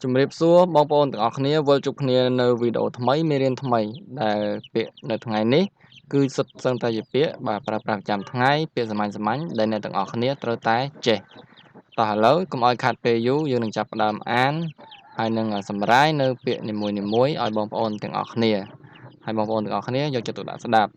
ជំរាបសួរបងប្អូនទាំងអស់គ្នាវិលជួបគ្នានៅវីដេអូថ្មីមេរៀនថ្មីដែលពាក្យនៅថ្ងៃនេះគឺសុទ្ធសឹងតែជាពាក្យបាទប្រើប្រាស់ប្រចាំថ្ងៃពាក្យសាមញ្ញដែលអ្នកទាំងអស់គ្នាត្រូវតែចេះតោះឥឡូវកុំឲ្យខាត់ពេលយូរយើងនឹងចាប់ផ្ដើមអានហើយនឹងសម្រាយនៅពាក្យនីមួយៗឲ្យបងប្អូនទាំងអស់គ្នាហើយបងប្អូនទាំងអស់គ្នាយកចិត្តទុកដាក់ស្ដាប់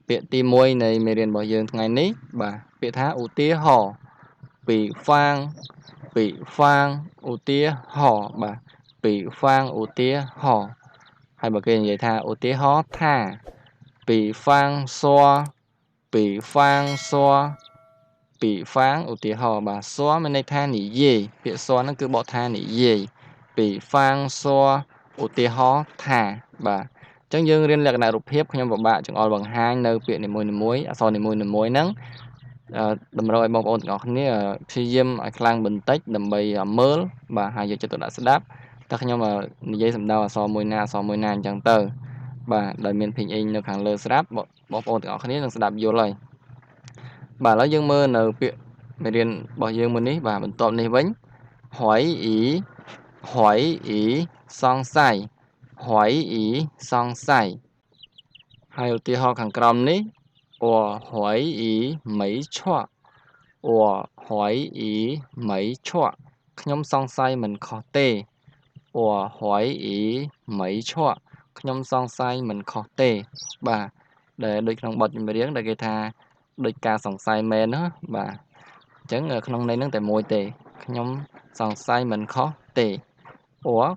ពាក្យទី1នៃមេរៀនរបស់យើងថ្ងៃនេះបាទពាក្យថាឧទាហរណ៍ពីហ្វាងឧទាហរណ៍បាទពីហ្វាងឧទាហរណ៍ហើយបើគេនិយាយថាឧទាហរណ៍ថាពីហ្វាងសួរពីហ្វាងសួរពីហ្វាងឧទាហរណ៍បាទសួរមានន័យថានិយាយពាក្យសួរហ្នឹងគឺបកថានិយាយពីហ្វាងសួរឧទាហរណ៍ថាបាទអញ្ចឹងយើងរៀនលក្ខណៈរូបភាពខ្ញុំពិបាកចង្អុលបង្ហាញនៅពាក្យនីមួយៗអក្សរនីមួយៗហ្នឹងតម្រូវឲ្យបងប្អូនទាំងអស់គ្នាព្យាយាមឲ្យខ្លាំងបន្តិចដើម្បីមើលបាទហើយយកចិត្តទុកដាក់ស្ដាប់តែខ្ញុំនិយាយសម្ដៅអក្សរមួយណាអញ្ចឹងទៅបាទដោយមានភីងអ៊ីងនៅខាងលើស្រាប់បងប្អូនទាំងអស់គ្នានឹងស្ដាប់យល់ហើយបាទឥឡូវយើងមើលនៅពាក្យមេរៀនរបស់យើងមួយនេះបាទបន្ទាប់នេះវិញហួយអ៊ីសង្ស័យហើយឧទាហរណ៍ខាងក្រោមនេះ我怀疑没错ខ្ញុំសង្ស័យមិនខុសទេ我怀疑没错ខ្ញុំសង្ស័យមិនខុសទេបាទដែលដូចក្នុងបទចម្រៀងដែលគេថាដូចការសង្ស័យមែនណាបាទអញ្ចឹងក្នុងន័យហ្នឹងតែមួយទេខ្ញុំសង្ស័យមិនខុសទេ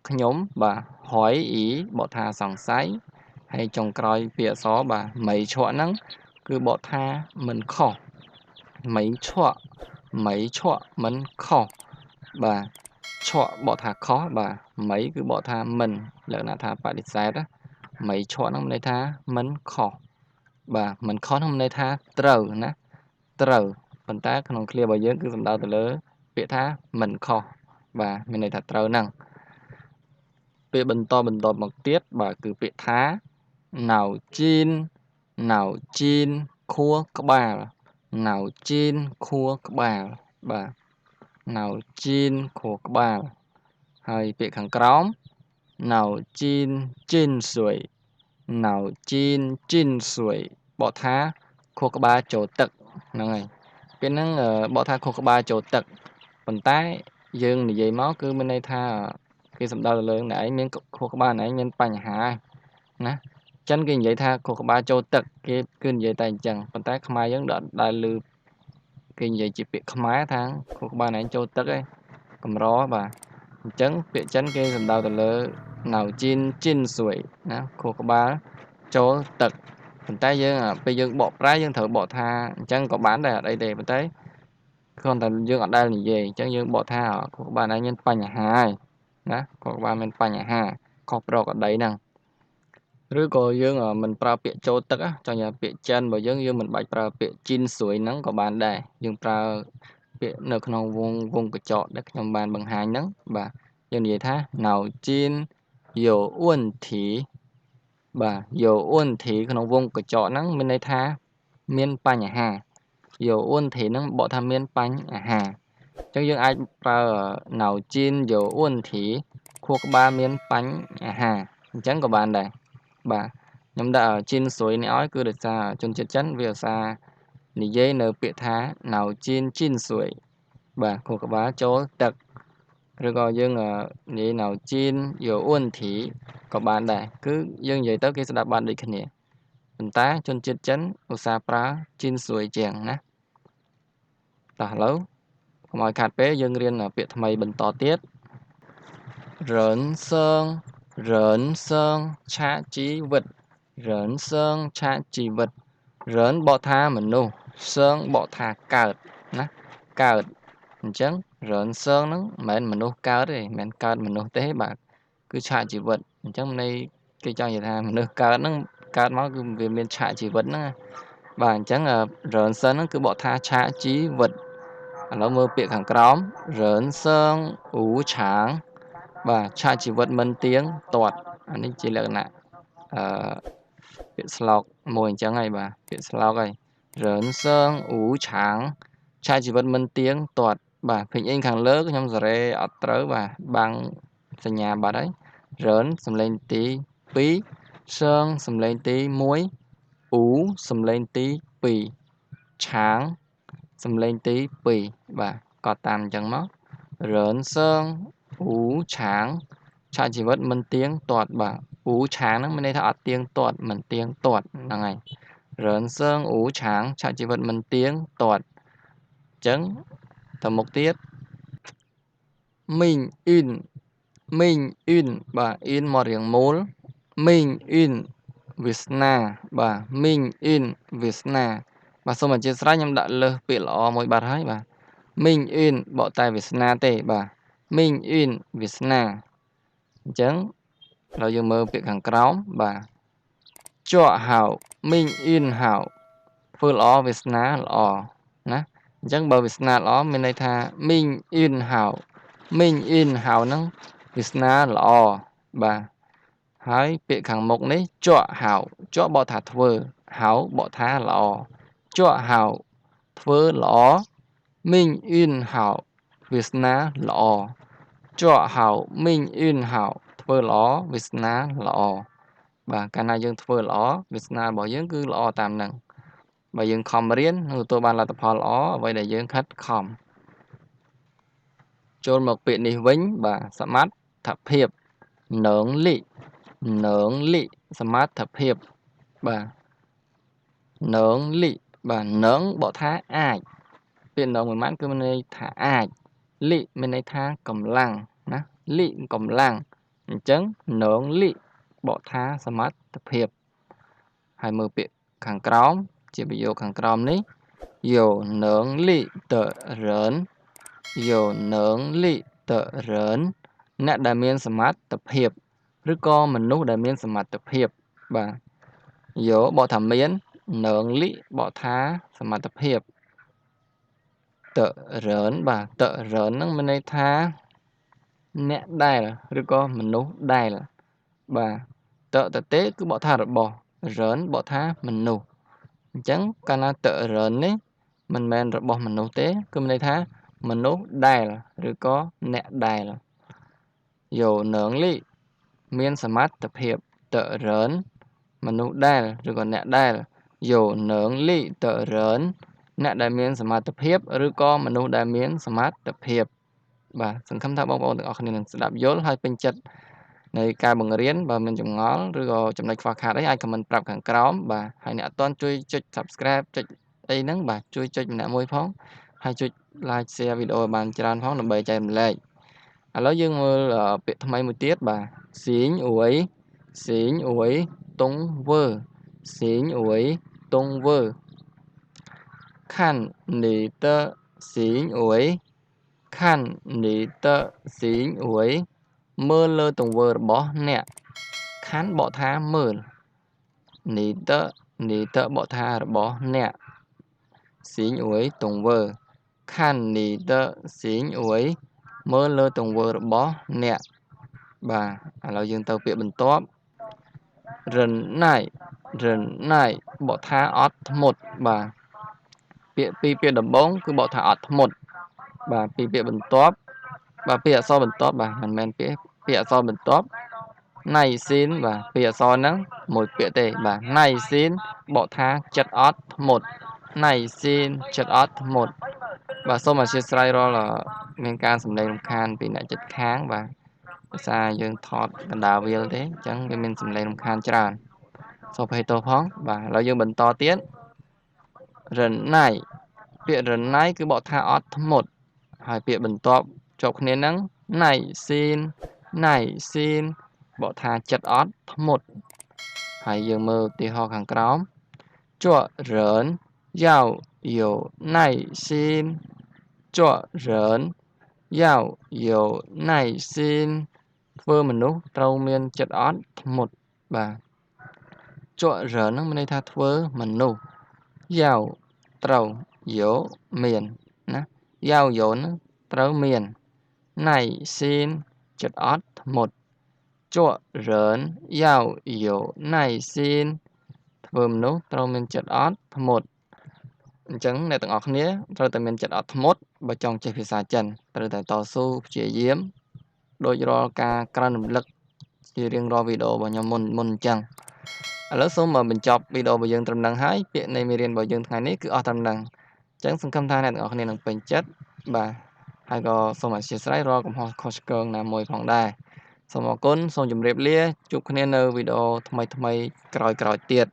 ខ្ញុំបាទហើយអ៊ីបកថាសង្ស័យហើយចុងក្រោយពាក្យអក្សរបាទមីឆក់ហ្នឹងគឺបកថាមិនខុសមីឆក់មិនខុសបាទឆក់បកថាខុសបាទមីគឺបកថាមិនលក្ខណៈថាបដិសេធណាមីឆក់ហ្នឹងមានន័យថាមិនខុសបាទមិនខុសហ្នឹងមានន័យថាត្រូវណាត្រូវប៉ុន្តែក្នុងឃ្លារបស់យើងគឺសំដៅទៅលើពាក្យថាមិនខុសបាទមានន័យថាត្រូវហ្នឹងពាក្យបន្តមកទៀតបាទគឺពាក្យថាណៅជីនខួរក្បាលណៅជីនខួរក្បាលបាទណៅជីនខួរក្បាលហើយពាក្យខាងក្រោមណៅជីនជីនស៊ុយបកថាខួរក្បាលចូលទឹកហ្នឹងហើយពាក្យហ្នឹងបកថាខួរក្បាលចូលទឹកប៉ុន្តែយើងនិយាយមកគឺមានន័យថាគេសំដៅទៅលើអ្នកឯងមានខួរក្បាលអ្នកឯងមានបញ្ហាណាចិនគេនិយាយថាខួរក្បាលចូលទឹកគេគឺនិយាយតែអញ្ចឹងប៉ុន្តែខ្មែរយើងដែលឮគេនិយាយជាពាក្យខ្មែរថាខួរក្បាលអ្នកឯងចូលទឹកឯងកម្របាទអញ្ចឹងពាក្យចិនគេសំដៅទៅលើណៅជីនស៊ុយណាខួរក្បាលចូលទឹកប៉ុន្តែយើងពេលយើងបកប្រែយើងត្រូវបកថាអញ្ចឹងក៏បានដែរអត់អីទេប៉ុន្តែគ្រាន់តែយើងអត់ដែលនិយាយអញ្ចឹងយើងបកថាខួរក្បាលឯងមានបញ្ហាហើយណាខួរក្បាលមានបញ្ហាខុសប្រក្រតីហ្នឹងឬក៏យើងមិនប្រើពាក្យចូលទឹកចង់និយាយពាក្យចិនរបស់យើងមិនបាច់ប្រើពាក្យជីនស៊ុយហ្នឹងក៏បានដែរយើងប្រើពាក្យនៅក្នុងវងកញ្ចក់ដែលខ្ញុំបានបង្ហាញហ្នឹងបាទយើងនិយាយថាណៅជីនយោអ៊ុនធីបាទយោអ៊ុនធីក្នុងវងកញ្ចក់ហ្នឹងមានន័យថាមានបញ្ហាយោអ៊ុនធីហ្នឹងបកថាមានបញ្ហាអញ្ចឹងយើងអាចប្រើណៅជីនយោអ៊ុនធីខួរក្បាលមានបញ្ហាអញ្ចឹងក៏បានដែរបាទខ្ញុំដាក់ជីនស៊ុយនេះឲ្យគឺដោយសារជនជាតិចិនវាឧស្សាហ៍និយាយនៅពាក្យថាណៅជីនស៊ុយបាទខួរក្បាលចូលទឹកឬក៏យើងនិយាយណៅជីនយោអ៊ុនធីក៏បានដែរគឺយើងនិយាយទៅគេស្ដាប់បានដូចគ្នាប៉ុន្តែជនជាតិចិនឧស្សាហ៍ប្រើជីនស៊ុយជាងណាតោះឥឡូវកុំឲ្យខាត់ពេលយើងរៀនពាក្យថ្មីបន្តទៀត人生ឆាជីវិត人បកថាមនុស្សសើងបកថាកើតណាកើតអញ្ចឹង人生ហ្នឹងមិនមែនមនុស្សកើតទេមិនមែនកើតមនុស្សទេបាទគឺឆាកជីវិតអញ្ចឹងន័យគេចង់និយាយថាមនុស្សកើតហ្នឹងកើតមកគឺវាមានឆាកជីវិតហ្នឹងបាទអញ្ចឹង人生ហ្នឹងគឺបកថាឆាកជីវិតឥឡូវមើលពាក្យខាងក្រោម人生无常បាទឆាកជីវិតមិនទៀងទាត់អានេះជាលក្ខណៈពាក្យស្លោកមួយអញ្ចឹងហើយបាទពាក្យស្លោកហើយ人生无常ឆាកជីវិតមិនទៀងទាត់បាទពេញអេងខាងលើខ្ញុំសេរីអត់ត្រូវបាទបាំង សញ្ញាបាត់ហើយរើនសំឡេងទី2សើងសំឡេងទី1អ៊ូសំឡេងទី2ឆាងសំឡេងទី2បាទកត់តាមអញ្ចឹងមករើនសើងអ៊ូឆាងឆាជីវិតមិនទៀងទាត់បាទអ៊ូឆាងហ្នឹងមានន័យថាអត់ទៀងទាត់មិនទៀងទាត់ហ្នឹងហើយរើនសើងអ៊ូឆាងឆាជីវិតមិនទៀងទាត់អញ្ចឹងទៅមុខទៀតមីងអ៊ីនមីងអ៊ីនបាទអ៊ីនមករៀងមូលមីងអ៊ីនវាសនាបាទមីងអ៊ីនវាសនាបាទសូមអធិស្ឋានខ្ញុំដាក់លើសពាក្យល្អមួយបាត់ហើយបាទមីងអ៊ីនបកតែវាសនាទេបាទមីងអ៊ីនវាសនាអញ្ចឹងเราយើងមើលពាក្យខាងក្រោមបាទជក់ហៅមីងអ៊ីនហៅធ្វើល្អវាសនាល្អណាអញ្ចឹងបើវាសនាល្អមានន័យថាមីងអ៊ីនហៅមីងអ៊ីនហៅហ្នឹងវាសនាល្អបាទហើយពាក្យខាងមុខនេះជក់ហៅជក់បកថាធ្វើហៅបកថាល្អជក់ហៅធ្វើល្អមីងអ៊ីនហៅវាសនាល្អជក់ហៅមីងអ៊ីនហៅធ្វើល្អវាសនាល្អបាទកាលណាយើងធ្វើល្អវាសនារបស់យើងគឺល្អតាមនឹងបើយើងខំរៀននឹងទទួលបានលទ្ធផលល្អអ្វីដែលយើងខិតខំចូលមកពាក្យនេះវិញបាទសមត្ថភាពនងលិសមត្ថភាពបាទនងលិបាទនងបកថាអាចពាក្យនងមួយម៉ាត់គឺមានន័យថាអាចលិមានន័យថាកម្លាំងណាលិកម្លាំងអញ្ចឹងនងលិបកថាសមត្ថភាពហើយមើលពាក្យខាងក្រោមជាប្រយោគខាងក្រោមនេះយោនងលិតរើនយោនងលិតរើនអ្នកដែលមានសមត្ថភាពឬក៏មនុស្សដែលមានសមត្ថភាពបាទយោបកថាមាននងលិបកថាសមត្ថភាពតរើនបាទតរើនហ្នឹងមានន័យថាអ្នកដែលឬក៏មនុស្សដែលបាទតទេគឺបកថារបស់រើនបកថាមនុស្សអញ្ចឹងកាលណាតរើននេះមិនមែនរបស់មនុស្សទេគឺមានន័យថាមនុស្សដែលឬក៏អ្នកដែលយោនងលិមានសមត្ថភាពតរើនមនុស្សដែលឬក៏អ្នកដែលយោនងលិតរើនអ្នកដែលមានសមត្ថភាពឬក៏មនុស្សដែលមានសមត្ថភាពបាទសង្ឃឹមថាបងប្អូនទាំងអស់គ្នានឹងស្ដាប់យល់ហើយពេញចិត្តនៃការបង្រៀនបើមានចម្ងល់ឬក៏ចំណុចខ្វះខាតអីអាចខមមិនប្រាប់ខាងក្រោមបាទហើយអ្នកអត់ទាន់ជួយចុច Subscribe ចុចអីហ្នឹងបាទជួយចុចម្នាក់មួយផងហើយចុច Like Share វីដេអូឲ្យបានច្រើនផងដើម្បីចែករំលែកឥឡូវយើងមើលពាក្យថ្មីមួយទៀតបាទស៊ីងអ៊ុយតុងវើស៊ីងអ៊ុយតុងវើខាន់នីតស៊ីងអ៊ុយខាន់នីតស៊ីងអ៊ុយមើលលើទង្វើរបស់អ្នកខាន់បកថាមើលនីតបកថារបស់អ្នកស៊ីងអ៊ុយតុងវើខាន់នីតស៊ីងអ៊ុយមើលលើទង្វើរបស់អ្នកបាទឥឡូវយើងទៅពាក្យបន្ទាប់រិនណៃបកថាអត់ធ្មត់បាទពាក្យដំបូងគឺបកថាអត់ធ្មត់បាទពាក្យបន្ទាប់បាទពាក្យអក្សរបន្ទាប់បាទមិនមែនពាក្យអក្សរបន្ទាប់ណៃស៊ីនបាទពាក្យអក្សរហ្នឹងមួយពាក្យទេបាទណៃស៊ីនបកថាចិត្តអត់ធ្មត់ណៃស៊ីនចិត្តអត់ធ្មត់បាទសូមអធិស្ឋានរាល់មានការសម្ដែងរំខានពីអ្នកចិត្តខាងបាទភាសាយើងថតកណ្ដាលវាលទេអញ្ចឹងវាមានសម្ដែងរំខានច្រើនសូមអភ័យទោសផងបាទឥឡូវយើងបន្តទៀតរិនណៃពាក្យរិនណៃគឺបកថាអត់ធ្មត់ហើយពាក្យបន្ទាប់ជាប់គ្នាហ្នឹងណៃស៊ីនបកថាចិត្តអត់ធ្មត់ហើយយើងមើលឧទាហរណ៍ខាងក្រោមជក់រើនយ៉ាវយោណៃស៊ីនជក់រើនយ៉ាវយោណៃស៊ីនធ្វើមនុស្សត្រូវមានចិត្តអត់ធ្មត់បាទជក់រើនហ្នឹងមានន័យថាធ្វើមនុស្សយ៉ាវត្រូវយោមានណាយ៉ាវយោហ្នឹងត្រូវមានណៃស៊ីនចិត្តអត់ធ្មត់ជក់រើនយ៉ាវយោណៃស៊ីនធ្វើមនុស្សត្រូវមានចិត្តអត់ធ្មត់អញ្ចឹងអ្នកទាំងអស់គ្នាត្រូវតែមានចិត្តអត់ធ្មត់បើចង់ចេះភាសាចិនត្រូវតែតស៊ូព្យាយាម ដូចរាល់ការក្រើនរំលឹកជារៀងរាល់វីដេអូរបស់ខ្ញុំមុនអញ្ចឹងឥឡូវសូមបញ្ចប់វីដេអូរបស់យើងត្រឹមហ្នឹងហើយពាក្យនៃមេរៀនរបស់យើងថ្ងៃនេះគឺអស់ត្រឹមហ្នឹងអញ្ចឹងសង្ឃឹមថាអ្នកទាំងអស់គ្នានឹងពេញចិត្តបាទហើយក៏សូមអធិស្ឋានរាល់កំហុសខុសឆ្គងណាមួយផងដែរសូមអរគុណសូមជម្រាបលាជួបគ្នានៅវីដេអូថ្មីៗក្រោយៗទៀត